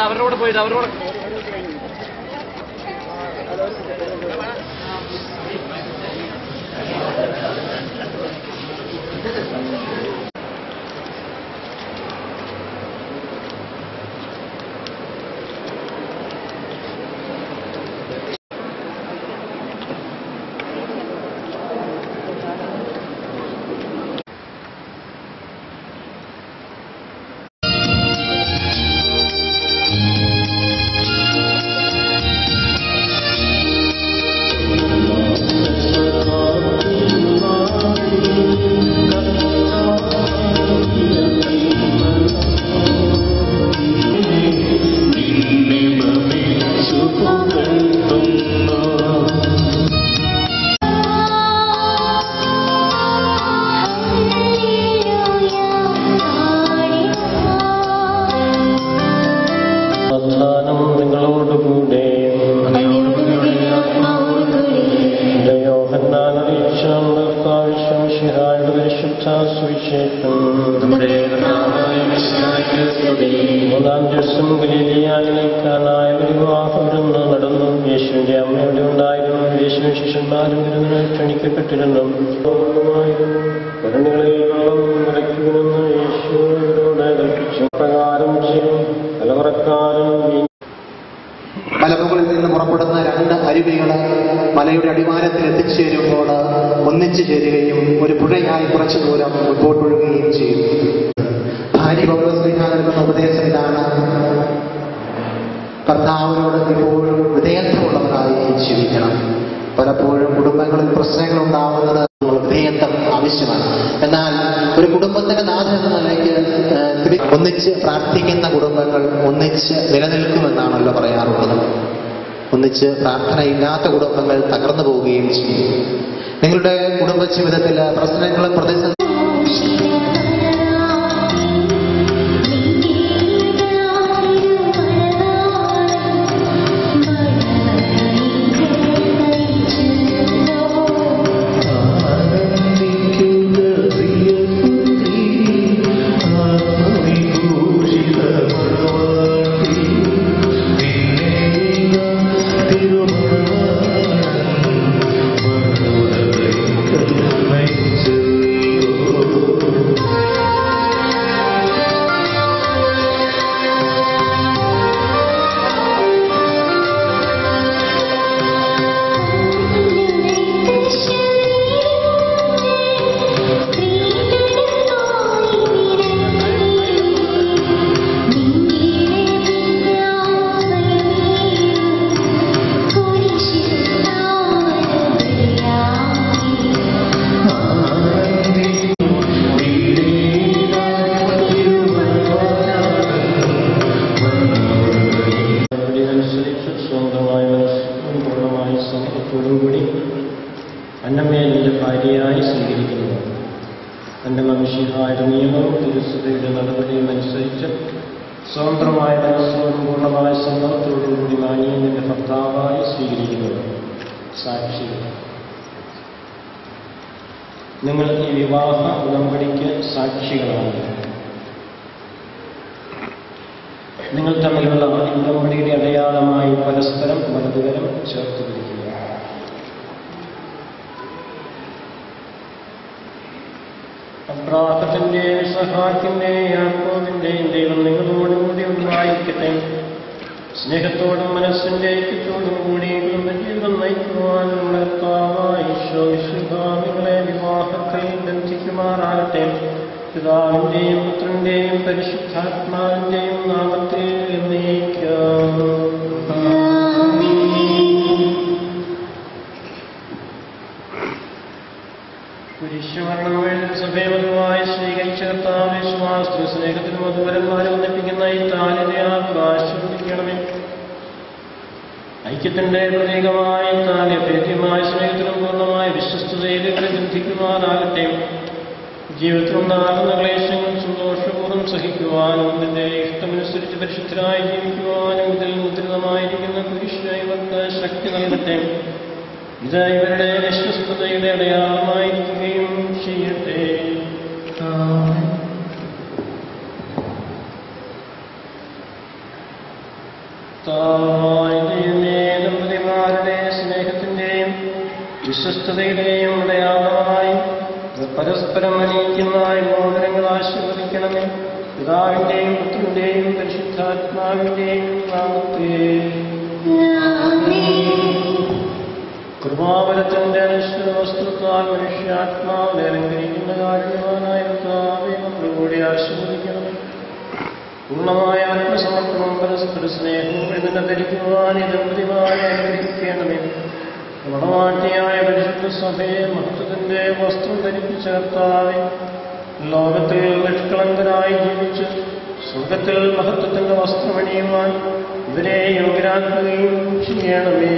അവരോട് പോയിട്ട് അവരോട് മൂന്നാം ദിവസം ഗലീലയിലെ കാനായിൽ വിവാഹവിരുന്ന് നടന്നു. യേശുവിന്റെ അമ്മ അവിടെ ഉണ്ടായിരുന്നു. യേശുവിന് ശിഷ്യന്മാരും വിരുന്നിന് ക്ഷണിക്കപ്പെട്ടിരുന്നു. ഭരണികളിൽ വെള്ളം നിറയ്ക്കുമെന്ന് യേശു ഇവരോട് കൽപ്പിച്ചു. പ്രകാരം കലവറക്കാരൻ മലമുകളിൽ നിന്ന് പുറപ്പെടുന്ന രണ്ട് അരുവികൾ മലയുടെ അടിവാരത്തിൽ എത്തിച്ചേരുമ്പോൾ ഒന്നിച്ചു ചേരുകയും ഒരു പുഴയായി കുറച്ചു ദൂരം മുൻപോട്ടൊഴുകുകയും ചെയ്യും. ഭാര്യ പൗലോസ്ലീഹ നൽകുന്ന ഉപദേശം ഇതാണ്: കർത്താവിനോട് എപ്പോഴും വിധേയത്വമുള്ളവരായി ജീവിക്കണം. പലപ്പോഴും കുടുംബങ്ങളിൽ പ്രശ്നങ്ങൾ ഉണ്ടാവുന്നത് വിധേയത്വം ആവശ്യമാണ്. എന്നാൽ ഒരു കുടുംബത്തിന്റെ നാഥൻ എന്ന നിലയ്ക്ക് ഒന്നിച്ച് പ്രാർത്ഥിക്കുന്ന കുടുംബങ്ങൾ ഒന്നിച്ച് നിലനിൽക്കുമെന്നാണല്ലോ പറയാറുള്ളത്. ഒന്നിച്ച് പ്രാർത്ഥനയില്ലാത്ത കുടുംബങ്ങൾ തകർന്നു പോവുകയും ചെയ്യും. നിങ്ങളുടെ കുടുംബ ജീവിതത്തിൽ പ്രശ്നങ്ങളും പ്രതിസന്ധി അന്നമേലിന്റെ ഭാര്യയായി സ്വീകരിക്കുന്നു. തന്റെ മനുഷ്യഹായുടെ നിയമവും തിരുസഭയുടെ നടപടിയും അനുസരിച്ച് സ്വതന്ത്രമായ മനസ്സോടും പൂർണ്ണമായ സമ്മതത്തോടും കൂടി മാനിയന്റെ ഭർത്താവായി സ്വീകരിക്കുന്നു. സാക്ഷി: നിങ്ങൾ ഈ വിവാഹ ഉടമ്പടിക്ക് സാക്ഷികളാണ്. നിങ്ങൾ തമ്മിലുള്ള ഉടമ്പടിയുടെ അടയാളമായി പരസ്പരം വലതുകരം ചേർത്ത് പിടിക്കുക. അബ്രാഹത്തിന്റെയും ഇസഹാക്കിന്റെയും യാക്കോബിന്റെയും ദൈവം നിങ്ങളോടുകൂടി ഉണ്ടായിരിക്കട്ടെ. സ്നേഹത്തോടും മനസ്സിന്റെ ഐക്യത്തോടും കൂടി കുടുംബജീവിതം നയിക്കുവാനുള്ള കർത്താവായ ഈശോ നിങ്ങളെ വിവാഹത്തിൽ ബന്ധിക്കുമാറാകട്ടെ. പിതാവിന്റെയും പുത്രന്റെയും പരിശുദ്ധാത്മാവിന്റെയും നാമത്തിൽ എന്നേക്കും. കുരിശുമരണം വഴി സഭേവനുമായ സ്വീകരിച്ച കർത്താവ് വിശ്വാസത്തിനും സ്നേഹത്തിനും മധുവരന്മാരെ ഒന്നിപ്പിക്കുന്ന ഈ താലിനെ ആശ്വസിക്കണമേ. ഐക്യത്തിന്റെ പ്രതീകമായ താലി അഭേദ്യമായ സ്നേഹത്തിനും പൂർണ്ണമായ വിശ്വസ്തതയിലെ ബന്ധിക്കുവാനാകട്ടെ. ജീവിതത്തിലുണ്ടാകുന്ന ക്ലേശങ്ങൾ സന്തോഷപൂർവ്വം സഹിക്കുവാനും നിന്റെ ഇഷ്ടമനുസരിച്ച് പരിശുദ്ധരായി ജീവിക്കുവാനും ഇതിൽ മുദ്രിതമായിരിക്കുന്ന കുരിശിനെ ഇവർക്ക് ശക്തി നൽകട്ടെ. ഇത് ഇവരുടെ വിശ്വസ്തതയുടെ അടയാളമായിരിക്കുകയും ചെയ്യട്ടെ. ദമ്പതിമാരുടെ സ്നേഹത്തിന്റെയും വിശ്വസ്തതയുടെയും അടയാളമായി പരസ്പരം അണിയിക്കുന്ന മോതിരങ്ങൾ ആശീർവദിക്കണമേ. പിതാവിന്റെയും പുത്രന്റെയും പരിശുദ്ധാത്മാവിന്റെയും നാമത്തിൽ കൃപാവരത്തിന്റെ അനശ്വര വസ്തുത്താൽ മനുഷ്യാത്മാവിനെ അലങ്കരിക്കുന്ന കാരണവാനായ കർത്താവെ ആശീർവദിക്കണമേ. പൂർണ്ണമായ ആത്മസമർപ്പണം പരസ്പര സ്നേഹവും എന്നിട്ട് ധരിക്കുവാൻ ഈ ദമ്പതിമാരെ അനുഗ്രഹിക്കണമേ. മണവാട്ടിയായ പരിശുദ്ധ സഭയെ മഹത്വത്തിന്റെ വസ്ത്രം ധരിപ്പിച്ച കർത്താവെ, ലോകത്തിൽ നിഷ്കളങ്കരായി ജീവിച്ച് സ്വർഗത്തിൽ മഹത്വത്തിന്റെ വസ്ത്രമണിയുവാൻ ഇവരെ യോഗ്യരാക്കുകയും ചെയ്യണമേ.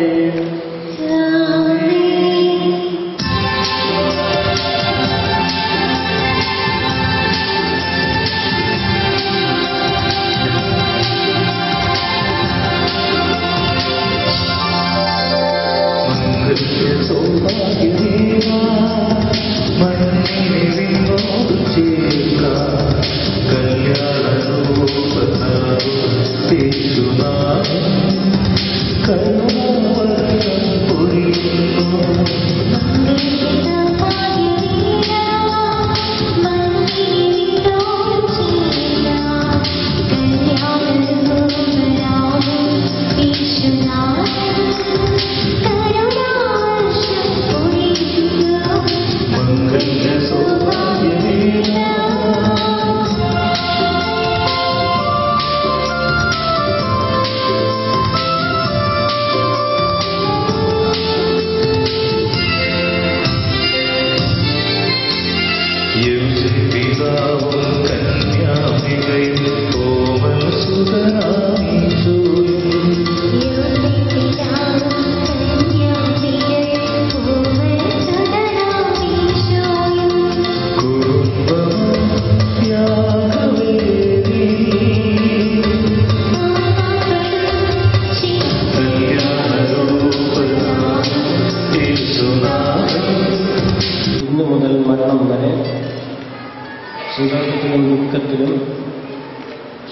സന്തോഷത്തിലും ദുഃഖത്തിലും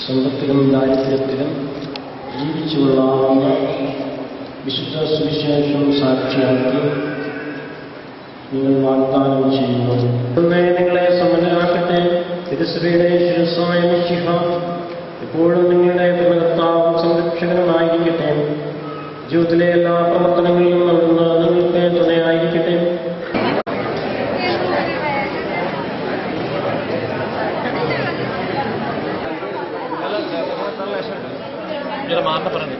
സമ്പത്തിലും ദാരിദ്ര്യത്തിലും ജീവിച്ചുകൊള്ളാവുന്ന വിശുദ്ധ സുവിശേഷം സാക്ഷിയാക്കി നിങ്ങൾ വാഗ്ദാനം ചെയ്യുന്നു. നിങ്ങളെ സമ്പന്നരാക്കട്ടെ. തിരുസഭയുടെ ശിരസ്സായ മിശിഹ എപ്പോഴും നിങ്ങളുടെ ഭരണകർത്താവും സംരക്ഷകനുമായിരിക്കട്ടെ. ജീവിതത്തിലെ എല്ലാ പ്രവർത്തനങ്ങളിലും അവിടുന്ന് നിങ്ങൾക്ക് തുണയായിരിക്കട്ടെ. മാറിനെ പറഞ്ഞു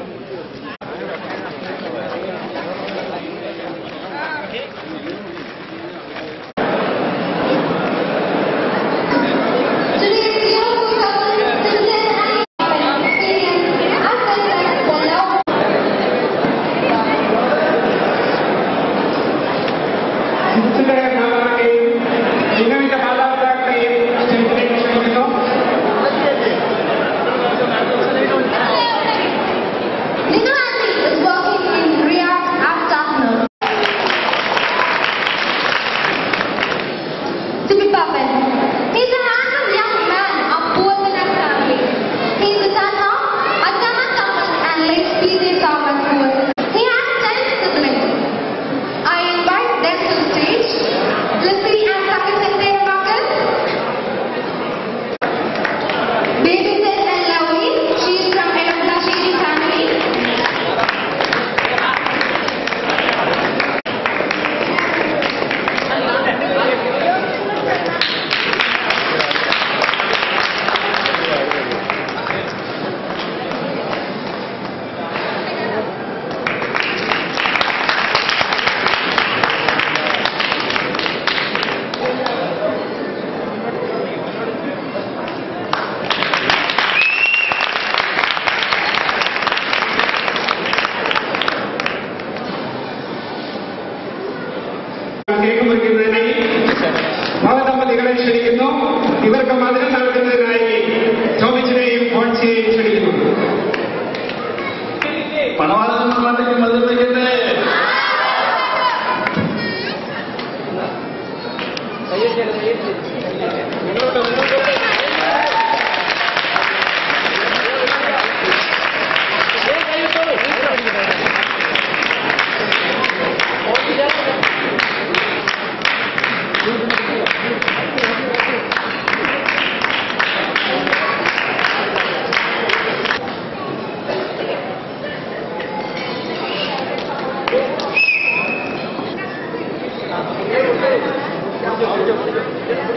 നവദമ്പതികളെ ക്ഷണിക്കുന്നു. ഇവർക്ക് മധുരം നൽകുന്നതിനായി ടോമിച്ചിനെയും ഫോൺസിയെയും ക്ഷണിക്കുന്നു. പണവാദം മധുരം വയ്ക്കട്ടെ. കുറച്ച്